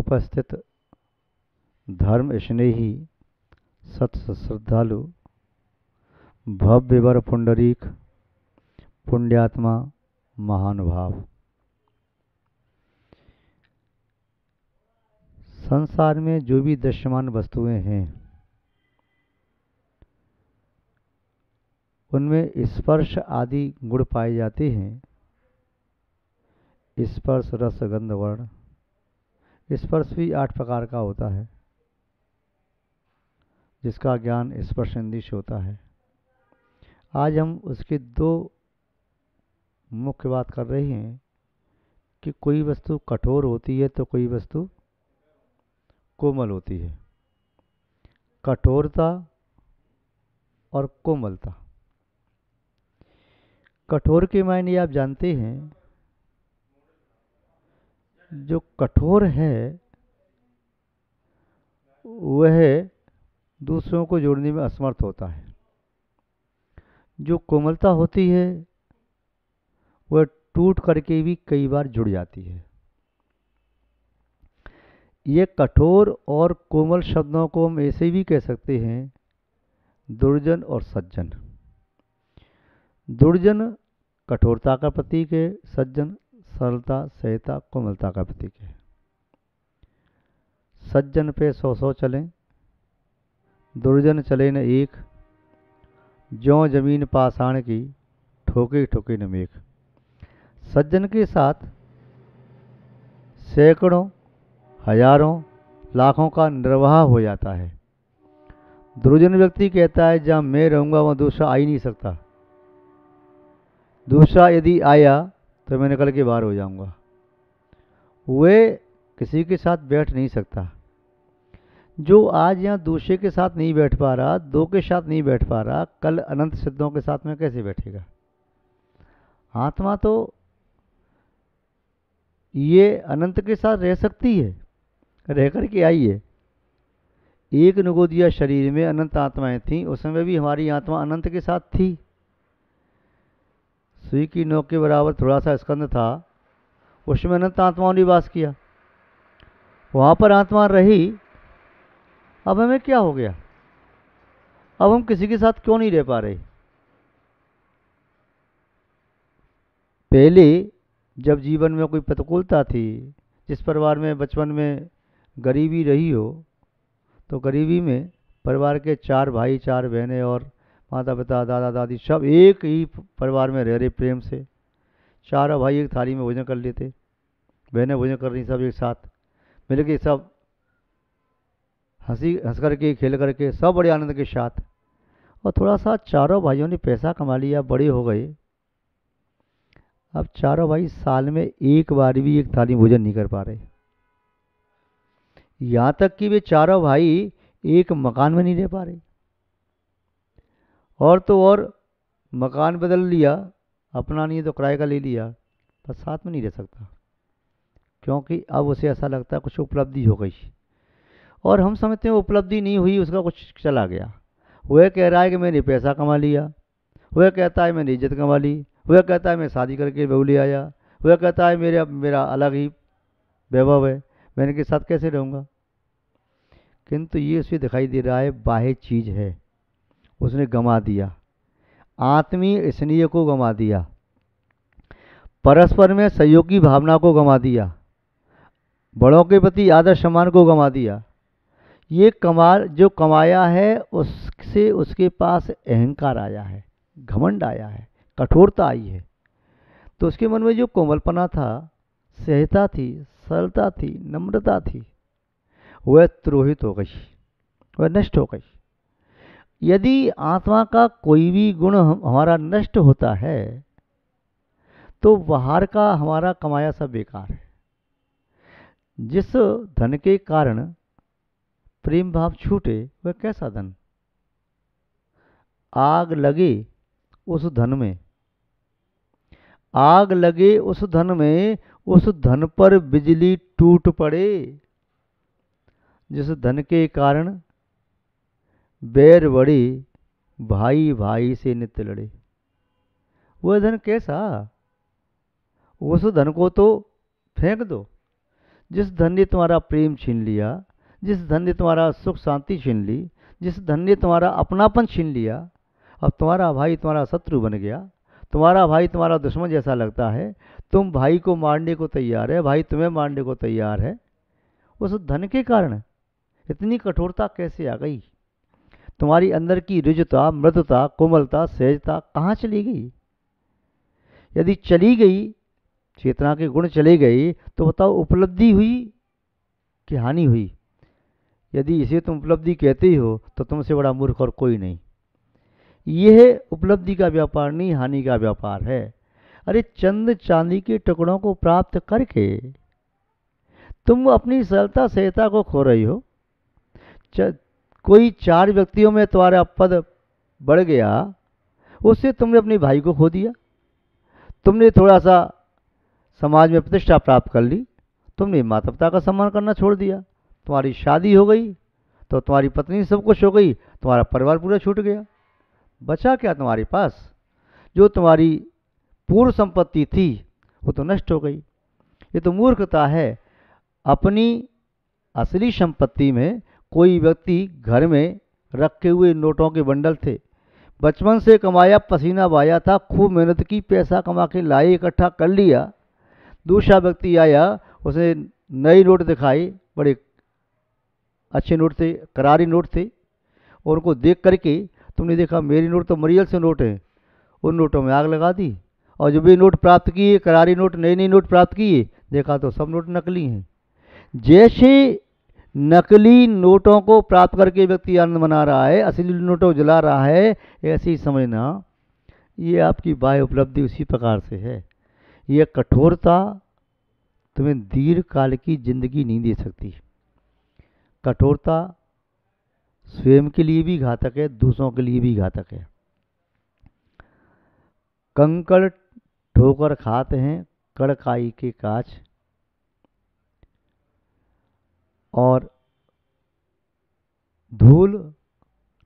उपस्थित धर्म स्नेही सत श्रद्धालु भव्यवर पुंडरीक पुण्यात्मा महानुभाव, संसार में जो भी दृश्यमान वस्तुएं हैं उनमें स्पर्श आदि गुण पाए जाते हैं। स्पर्श रस गंध वर्ण। स्पर्श भी 8 प्रकार का होता है जिसका ज्ञान स्पर्शेंद्रिय से होता है। आज हम उसके 2 मुख्य बात कर रहे हैं कि कोई वस्तु कठोर होती है तो कोई वस्तु कोमल होती है। कठोरता और कोमलता। कठोर के मायने आप जानते हैं, जो कठोर है वह दूसरों को जोड़ने में असमर्थ होता है। जो कोमलता होती है वह टूट करके भी कई बार जुड़ जाती है। ये कठोर और कोमल शब्दों को हम ऐसे भी कह सकते हैं दुर्जन और सज्जन। दुर्जन कठोरता का प्रतीक है, सज्जन सरलता सहता कोमलता का प्रतीक है। सज्जन पे 100 चलें, दुर्जन चले न एक, ज्यों जमीन पाषाण की ठोके ठोके न मेघ। सज्जन के साथ सैकड़ों हजारों लाखों का निर्वाह हो जाता है। दुर्जन व्यक्ति कहता है जहां मैं रहूंगा वहां दूसरा आ ही नहीं सकता, दूसरा यदि आया तो मैं निकल के बाहर हो जाऊंगा। वे किसी के साथ बैठ नहीं सकता। जो आज यहाँ दूसरे के साथ नहीं बैठ पा रहा, 2 के साथ नहीं बैठ पा रहा, कल अनंत सिद्धों के साथ में कैसे बैठेगा? आत्मा तो ये अनंत के साथ रह सकती है, रह कर के आई है। एक नुगोदिया शरीर में अनंत आत्माएं थीं, उसमें भी हमारी आत्मा अनंत के साथ थी। सुई की नोक के बराबर थोड़ा सा स्कंद था, उसमें अनंत आत्माओं ने वास किया, वहां पर आत्मा रही। अब हमें क्या हो गया? अब हम किसी के साथ क्यों नहीं रह पा रहे? पहले जब जीवन में कोई प्रतिकूलता थी, जिस परिवार में बचपन में गरीबी रही हो, तो गरीबी में परिवार के 4 भाई 4 बहनें और माता पिता दादा दादी सब एक ही परिवार में रह रहे प्रेम से। 4 भाई एक थाली में भोजन कर लेते, बहनें भोजन कर रही सब एक साथ मिल के, सब हंस करके खेल करके सब बड़े आनंद के साथ। और थोड़ा सा चारों भाइयों ने पैसा कमा लिया, बड़े हो गए। अब चारों भाई साल में एक बार भी एक थाली भोजन नहीं कर पा रहे। यहां तक कि वे चारों भाई एक मकान में नहीं रह पा रहे। और तो और मकान बदल लिया, अपना नहीं तो किराए का ले लिया, पर साथ में नहीं रह सकता, क्योंकि अब उसे ऐसा लगता है कुछ उपलब्धि हो गई। और हम समझते हैं उपलब्धि नहीं हुई, उसका कुछ चला गया। वह कह रहा है कि मैंने पैसा कमा लिया, वह कहता है मैंने इज्जत कमा ली, वह कहता है मैं शादी करके बहू ले आया, वह कहता है मेरा अलग ही वैभव है, मैं इनके साथ कैसे रहूँगा। किंतु ये उसे दिखाई दे रहा है बाह्य चीज है, उसने गंवा दिया, आत्मीय स्नेह को गंवा दिया, परस्पर में सहयोग की भावना को गंवा दिया, बड़ों के प्रति आदर सम्मान को गंवा दिया। ये कमाल जो कमाया है उससे उसके पास अहंकार आया है, घमंड आया है, कठोरता आई है। तो उसके मन में जो कोमलपना था, सहजता थी, सरलता थी, नम्रता थी, वह त्रोहित हो गई, वह नष्ट हो गई। यदि आत्मा का कोई भी गुण हमारा नष्ट होता है तो बाहर का हमारा कमाया सब बेकार है। जिस धन के कारण प्रेम भाव छूटे वह कैसा धन? आग लगे उस धन में, आग लगे उस धन में, उस धन पर बिजली टूट पड़े। जिस धन के कारण बैर बढ़े, भाई भाई से नित्य लड़े, वह धन कैसा? उस धन को तो फेंक दो। जिस धन ने तुम्हारा प्रेम छीन लिया, जिस धन ने तुम्हारा सुख शांति छीन ली, जिस धन ने तुम्हारा अपनापन छीन लिया, अब तुम्हारा भाई तुम्हारा शत्रु बन गया, तुम्हारा भाई तुम्हारा दुश्मन जैसा लगता है, तुम भाई को मारने को तैयार है, भाई तुम्हें मारने को तैयार है। उस धन के कारण इतनी कठोरता कैसे आ गई? तुम्हारी अंदर की ऋजुता, मृदुता, कोमलता, सहजता कहाँ चली गई? यदि चली गई, चेतना के गुण चले गए, तो बताओ उपलब्धि हुई कि हानि हुई? यदि इसे तुम उपलब्धि कहते हो तो तुमसे बड़ा मूर्ख और कोई नहीं। यह उपलब्धि का व्यापार नहीं, हानि का व्यापार है। अरे चंद चांदी के टुकड़ों को प्राप्त करके तुम अपनी सरलता सहजता को खो रही हो। कोई 4 व्यक्तियों में तुम्हारा पद बढ़ गया, उससे तुमने अपने भाई को खो दिया। तुमने थोड़ा सा समाज में प्रतिष्ठा प्राप्त कर ली, तुमने माता पिता का सम्मान करना छोड़ दिया। तुम्हारी शादी हो गई तो तुम्हारी पत्नी सब कुछ हो गई, तुम्हारा परिवार पूरा छूट गया। बचा क्या तुम्हारे पास? जो तुम्हारी पूर्व संपत्ति थी वो तो नष्ट हो गई। ये तो मूर्खता है। अपनी असली संपत्ति में कोई व्यक्ति घर में रखे हुए नोटों के बंडल थे, बचपन से कमाया, पसीना बहाया था, खूब मेहनत की, पैसा कमा के लाए, इकट्ठा कर लिया। दूसरा व्यक्ति आया, उसने नए नोट दिखाए, बड़े अच्छे नोट थे, करारी नोट थे, और उनको देख करके तुमने देखा मेरी नोट तो मरियल से नोट है, उन नोटों में आग लगा दी। और जब ये नोट प्राप्त किए, करारी नोट, नए नए नोट प्राप्त किए, देखा तो सब नोट नकली हैं। जैसे नकली नोटों को प्राप्त करके व्यक्ति आनंद मना रहा है, असली नोटों को जला रहा है, ऐसे ही समझना ये आपकी बाह्य उपलब्धि उसी प्रकार से है। यह कठोरता तुम्हें दीर्घ काल की जिंदगी नहीं दे सकती। कठोरता स्वयं के लिए भी घातक है, दूसरों के लिए भी घातक है। कंकड़ ठोकर खाते हैं कड़काई के काज, और धूल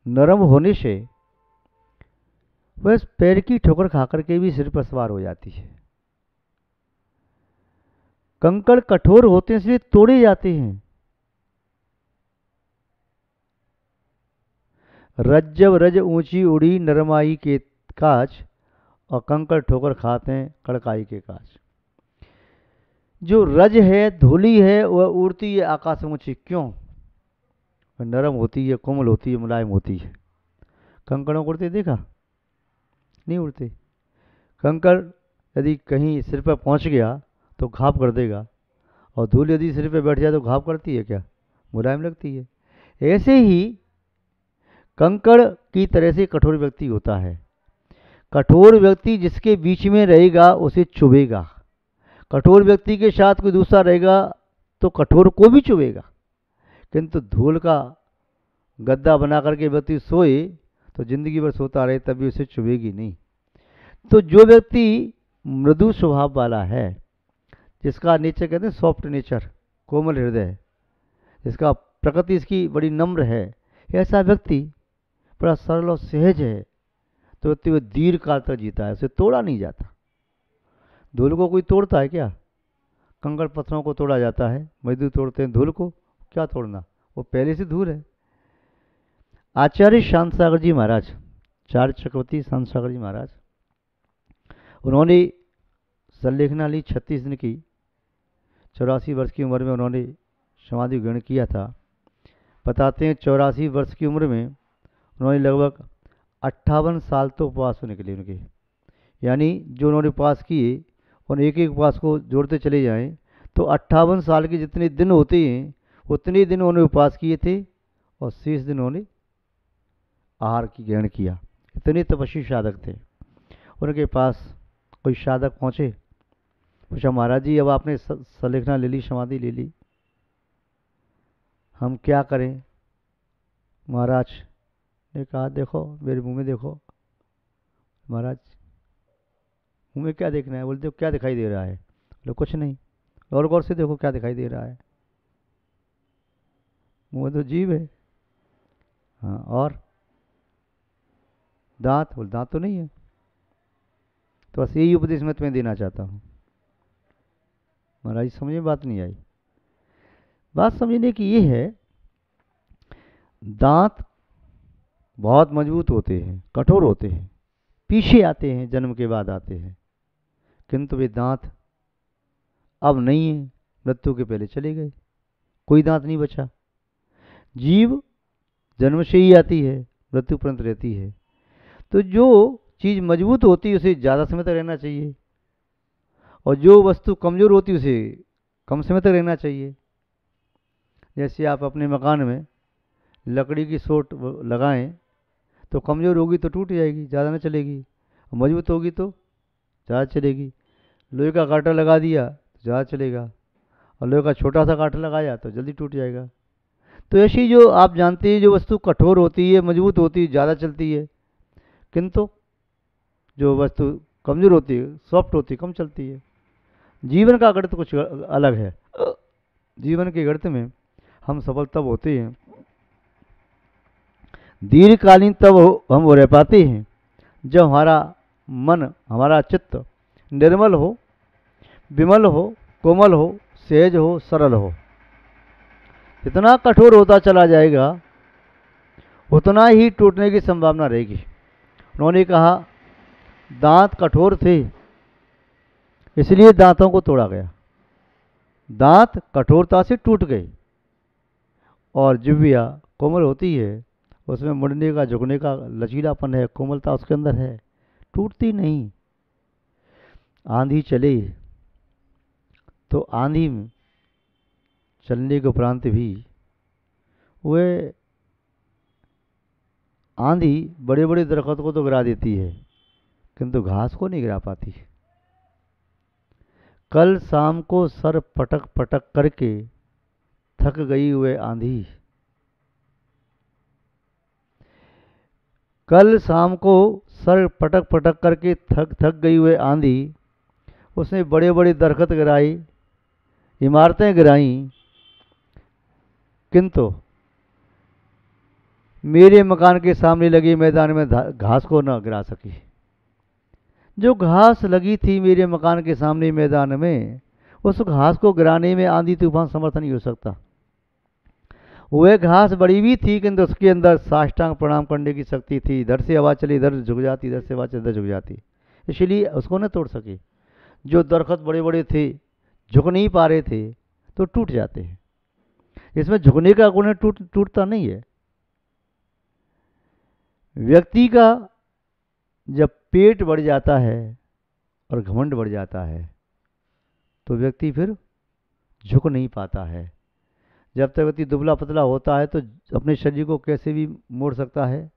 नरम होने से वह पैर की ठोकर खाकर के भी सिर पर सवार हो जाती है। कंकड़ कठोर होते से तोड़े जाते हैं। रज जब रज ऊंची उड़ी नरमाई के काज, और कंकड़ ठोकर खाते हैं कड़काई के काज। जो रज है, धूली है, वह उड़ती है आकाश में ऊंची। क्यों? वह नरम होती है, कोमल होती है, मुलायम होती है। कंकड़ों को उड़ते देखा? नहीं उड़ते। कंकड़ यदि कहीं सिर पर पहुंच गया तो घाप कर देगा, और धूल यदि सिर पे बैठ जाए तो घाप करती है क्या? मुलायम लगती है। ऐसे ही कंकड़ की तरह से कठोर व्यक्ति होता है। कठोर व्यक्ति जिसके बीच में रहेगा उसे चुभेगा। कठोर व्यक्ति के साथ कोई दूसरा रहेगा तो कठोर को भी चुभेगा। किंतु धूल का गद्दा बना करके व्यक्ति सोए तो जिंदगी भर सोता रहे तभी उसे चुभेगी नहीं। तो जो व्यक्ति मृदु स्वभाव वाला है, जिसका नेचर कहते हैं सॉफ्ट नेचर, कोमल हृदय, जिसका प्रकृति इसकी बड़ी नम्र है, ऐसा व्यक्ति बड़ा सरल और सहज है, तो व्यक्ति वो दीर्घ काल तक जीता है, उसे तोड़ा नहीं जाता। धूल को कोई तोड़ता है क्या? कंकड़ पत्थरों को तोड़ा जाता है, मजदूर तोड़ते हैं, धूल को क्या तोड़ना, वो पहले से धूल है। आचार्य शांत सागर जी महाराज, चार चक्रवर्ती शांत सागर जी महाराज, उन्होंने संलेखना ली 36 दिन की, 84 वर्ष की उम्र में उन्होंने समाधि ग्रहण किया था। बताते हैं 84 वर्ष की उम्र में उन्होंने लगभग 58 साल तो उपवास होने के लिए उनके, यानी जो उन्होंने उपवास किए उन एक एक उपवास को जोड़ते चले जाएं तो 58 साल के जितने दिन होते हैं उतने दिन उन्होंने उपवास किए थे, और शेष दिन उन्होंने आहार की ग्रहण किया। इतने तपस्वी साधक थे। उनके पास कोई साधक पहुंचे, पूछा महाराज जी अब आपने संलेखना ले ली, समाधि ले ली, हम क्या करें? महाराज ने कहा देखो मेरे मुंह में देखो। महाराज मुंह में क्या देखना है? बोलते हो क्या दिखाई दे रहा है? बोले कुछ नहीं। और गौर से देखो क्या दिखाई दे रहा है? मुंह में तो जीभ है। हाँ और दांत? बोल दांत तो नहीं है। तो बस यही उपदेश मैं तुम्हें देना चाहता हूँ। महाराज समझ में बात नहीं आई। बात समझने की ये है, दांत बहुत मजबूत होते हैं, कठोर होते हैं, पीछे आते हैं, जन्म के बाद आते हैं, किंतु वे दांत अब नहीं है, मृत्यु के पहले चले गए, कोई दांत नहीं बचा। जीव जन्म से ही आती है, मृत्यु पर्यंत रहती है। तो जो चीज़ मजबूत होती है उसे ज़्यादा समय तक रहना चाहिए, और जो वस्तु कमज़ोर होती है उसे कम समय तक रहना चाहिए। जैसे आप अपने मकान में लकड़ी की सोट लगाएं तो कमज़ोर होगी तो टूट जाएगी, ज़्यादा न चलेगी, और मजबूत होगी तो ज़्यादा चलेगी। लोहे का कांटा लगा दिया तो ज़्यादा चलेगा, और लोहे का छोटा सा कांटा लगाया तो जल्दी टूट जाएगा। तो ऐसी जो आप जानते हैं, जो वस्तु कठोर होती है, मजबूत होती है, ज़्यादा चलती है, किंतु जो वस्तु कमज़ोर होती है, सॉफ्ट होती है, कम चलती है। जीवन का गणित कुछ अलग है। जीवन के गणित में हम सफल तब होते हैं, दीर्घकालीन तब हम वो रह पाते हैं जब हमारा मन, हमारा चित्त निर्मल हो, विमल हो, कोमल हो, सहज हो, सरल हो। जितना कठोर होता चला जाएगा उतना ही टूटने की संभावना रहेगी। उन्होंने कहा दांत कठोर थे इसलिए दांतों को तोड़ा गया, दांत कठोरता से टूट गए, और जिह्वा कोमल होती है, उसमें मुड़ने का, झुकने का लचीलापन है, कोमलता उसके अंदर है, टूटती नहीं। आंधी चले तो आंधी में चलने के उपरांत भी वह आंधी बड़े बड़े दरख्त को तो गिरा देती है, किंतु घास को नहीं गिरा पाती। कल शाम को सर पटक पटक करके थक गई हुए आंधी, कल शाम को सर पटक पटक करके थक गई हुए आंधी, उसने बड़े बड़े दरख्त गिराई, इमारतें गिराई, किंतु मेरे मकान के सामने लगे मैदान में घास को न गिरा सकी। जो घास लगी थी मेरे मकान के सामने मैदान में, उस घास को गिराने में आंधी तूफान समर्थ नहीं हो सकता। वह घास बड़ी भी थी, किंतु उसके अंदर साष्टांग प्रणाम करने की शक्ति थी। इधर से हवा चली इधर झुक जाती, इधर से हवा चली इधर झुक जाती, इसलिए उसको न तोड़ सके। जो दरख्त बड़े बड़े थे, झुक नहीं पा रहे थे, तो टूट जाते हैं। इसमें झुकने का गुण टूटता नहीं है। व्यक्ति का जब पेट बढ़ जाता है और घमंड बढ़ जाता है तो व्यक्ति फिर झुक नहीं पाता है। जब तक व्यक्ति दुबला पतला होता है तो अपने शरीर को कैसे भी मोड़ सकता है,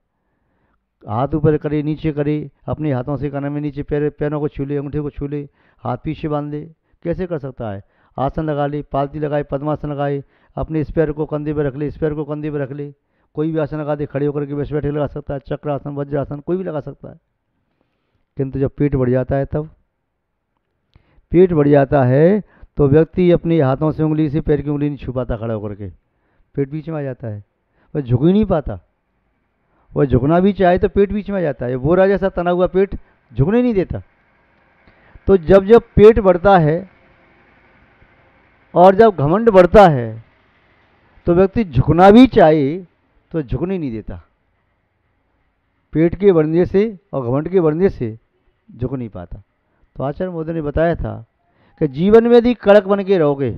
हाथ ऊपर करे, नीचे करे, अपने हाथों से कान में नीचे, पैरों को छू ले, अंगूठे को छू ले, हाथ पीछे बांध ले, कैसे कर सकता है। आसन लगा ले, पालती लगाए, पद्मासन लगाए, अपने इस पैर को कंधे पर रख ले, इस पैर को कंधे पर रख ले, कोई भी आसन लगा दे, खड़े होकर के वैसे बैठे लगा सकता है, चक्रासन, वज्रासन, कोई भी लगा सकता है। किंतु जब पेट बढ़ जाता है, तब पेट बढ़ जाता है तो व्यक्ति अपने हाथों से उंगली से पैर की उंगली नहीं छू पाता, खड़ा होकर के पेट बीच में आ जाता है, वह झुक ही नहीं पाता। वह झुकना भी चाहे तो पेट बीच में आ जाता है, बोरा जैसा तना हुआ पेट झुकने नहीं देता। तो जब जब पेट बढ़ता है और जब घमंड बढ़ता है तो व्यक्ति झुकना भी चाहे तो झुकने नहीं देता। पेट के बढ़ने से और घमंड के बढ़ने से झुक नहीं पाता। तो आचार्य मोदी ने बताया था कि जीवन में यदि कड़क बन के रहोगे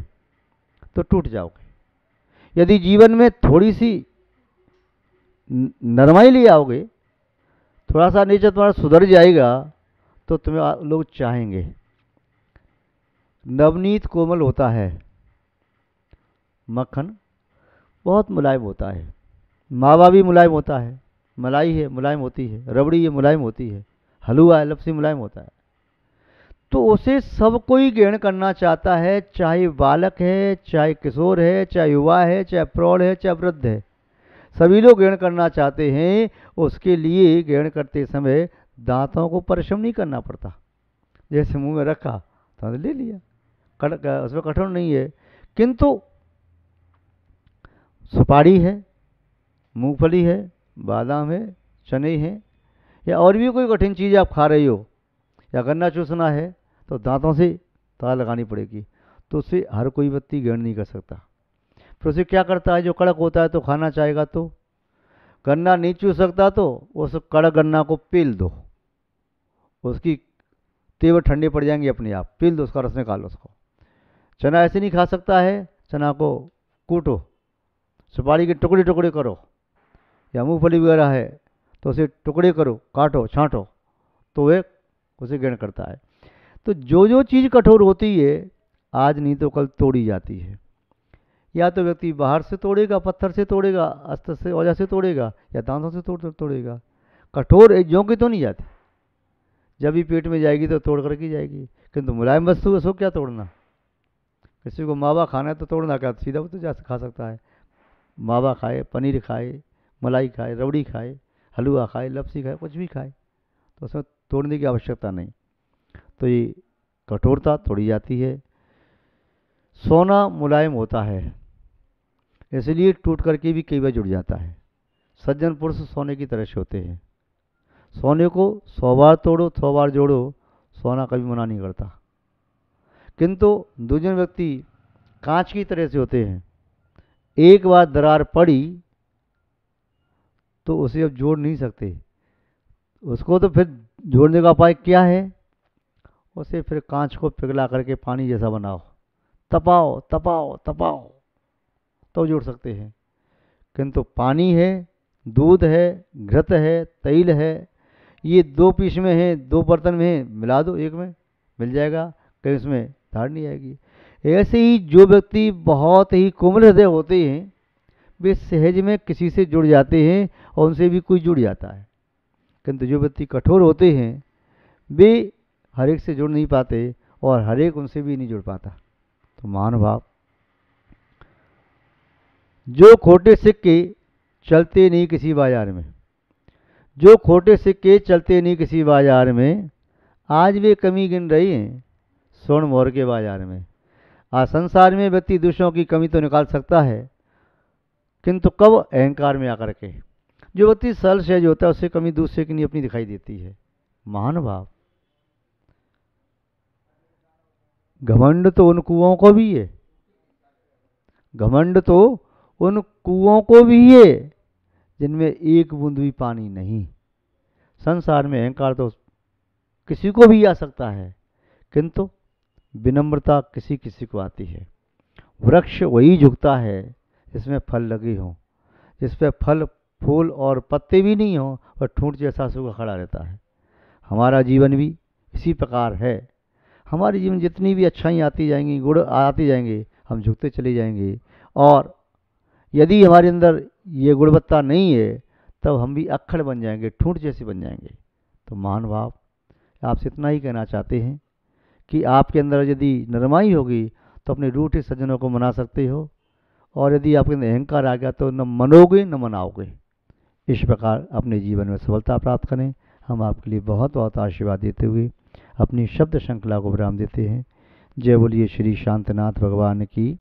तो टूट जाओगे, यदि जीवन में थोड़ी सी नरमाई ले आओगे, थोड़ा सा नेचर तुम्हारा सुधर जाएगा, तो तुम्हें लोग चाहेंगे। नवनीत कोमल होता है, मक्खन बहुत मुलायम होता है, मावा भी मुलायम होता है, मलाई है मुलायम होती है, रबड़ी है मुलायम होती है, हलवा है लपसी मुलायम होता है। तो उसे सब कोई ग्रहण करना चाहता है, चाहे बालक है, चाहे किशोर है, चाहे युवा है, चाहे प्रौढ़ है, चाहे वृद्ध है, सभी लोग ग्रहण करना चाहते हैं। उसके लिए ग्रहण करते समय दांतों को परिश्रम नहीं करना पड़ता। जैसे मुंह में रखा तो ले लिया, उसमें कठोर नहीं है। किंतु सुपारी है, मूंगफली है, बादाम है, चने हैं, या और भी कोई कठिन चीज़ आप खा रही हो, या गन्ना चूसना है, तो दांतों से तार लगानी पड़ेगी। तो उससे हर कोई व्यक्ति ग्रहण नहीं कर सकता। फिर उसे क्या करता है, जो कड़क होता है तो खाना चाहेगा, तो गन्ना नहीं चू सकता तो उस कड़क गन्ना को पील दो, उसकी तेवर ठंडी पड़ जाएंगी अपने आप, पील दो, उसका रस निकालो उसको। चना ऐसे नहीं खा सकता है, चना को कूटो, सुपारी के टुकड़े टुकड़े करो, या मूंगफली वगैरह है तो उसे टुकड़े करो, काटो, छांटो, तो वे उसे ग्रहण करता है। तो जो जो चीज़ कठोर होती है आज नहीं तो कल तोड़ी जाती है। या तो व्यक्ति बाहर से तोड़ेगा, पत्थर से तोड़ेगा, अस्त्र से, औजार से तोड़ेगा, या दांतों से तोड़ेगा। कठोर ज्यों की तो नहीं जाती, जब भी पेट में जाएगी तो तोड़ करके जाएगी। किंतु मुलायम वस्तु उसको क्या तोड़ना, किसी को मावा खाना है तो तोड़ना क्या, सीधा वो तो जा खा सकता है, मावा खाए, पनीर खाए, मलाई खाए, रबड़ी खाए, हलवा खाए, लपसी खाए, कुछ भी खाए, तो उसमें तोड़ने की आवश्यकता नहीं। तो ये कठोरता तोड़ी जाती है। सोना मुलायम होता है, इसलिए टूट करके भी कई बार जुड़ जाता है। सज्जन पुरुष सोने की तरह से होते हैं, सोने को 100 बार तोड़ो, 100 बार जोड़ो, सोना कभी मना नहीं करता। किंतु दूसरे व्यक्ति कांच की तरह से होते हैं, एक बार दरार पड़ी तो उसे अब जोड़ नहीं सकते, उसको तो फिर जोड़ने का उपाय क्या है, उसे फिर कांच को पिघला करके पानी जैसा बनाओ, तपाओ तपाओ तपाओ, तो जोड़ सकते हैं। किंतु पानी है, दूध है, घृत है, तैल है, ये 2 पीस में है, 2 बर्तन में है, मिला दो, एक में मिल जाएगा, कहीं उसमें धार नहीं आएगी। ऐसे ही जो व्यक्ति बहुत ही कोमल हृदय होते हैं वे सहज में किसी से जुड़ जाते हैं और उनसे भी कोई जुड़ जाता है। किंतु जो व्यक्ति कठोर होते हैं वे हर एक से जुड़ नहीं पाते और हर एक उनसे भी नहीं जुड़ पाता। तो महानुभाव, जो खोटे सिक्के चलते नहीं किसी बाजार में, जो खोटे सिक्के चलते नहीं किसी बाजार में, आज वे कमी गिन रही हैं स्वर्ण मोहर के बाजार में। आज संसार में व्यक्ति दूसरों की कमी तो निकाल सकता है, किंतु कब अहंकार में आकर के। जो व्यक्ति सरल सहज होता है उससे कमी दूसरे की नहीं अपनी दिखाई देती है। महानुभाव, घमंड तो उन कुओं को भी है, घमंड तो उन कुओं को भी है जिनमें एक बूंद भी पानी नहीं। संसार में अहंकार तो किसी को भी आ सकता है, किंतु विनम्रता किसी किसी को आती है। वृक्ष वही झुकता है जिसमें फल लगे हों, जिस पे फल फूल और पत्ते भी नहीं हों और ठूंठ जैसा सूखा खड़ा रहता है। हमारा जीवन भी इसी प्रकार है। हमारे जीवन जितनी भी अच्छाई आती जाएंगी, गुण आती जाएंगे, हम झुकते चले जाएंगे। और यदि हमारे अंदर ये गुणवत्ता नहीं है तब हम भी अक्खड़ बन जाएंगे, ठूंठ जैसे बन जाएंगे। तो महानुभाव, आपसे इतना ही कहना चाहते हैं कि आपके अंदर यदि नरमाई होगी तो अपने रूठे सज्जनों को मना सकते हो, और यदि आपके अंदर अहंकार आ गया तो न मनोगे न मनाओगे। इस प्रकार अपने जीवन में सफलता प्राप्त करें। हम आपके लिए बहुत बहुत आशीर्वाद देते हुए अपनी शब्द श्रृंखला को विराम देते हैं। जय बोलिए श्री शांतनाथ भगवान की।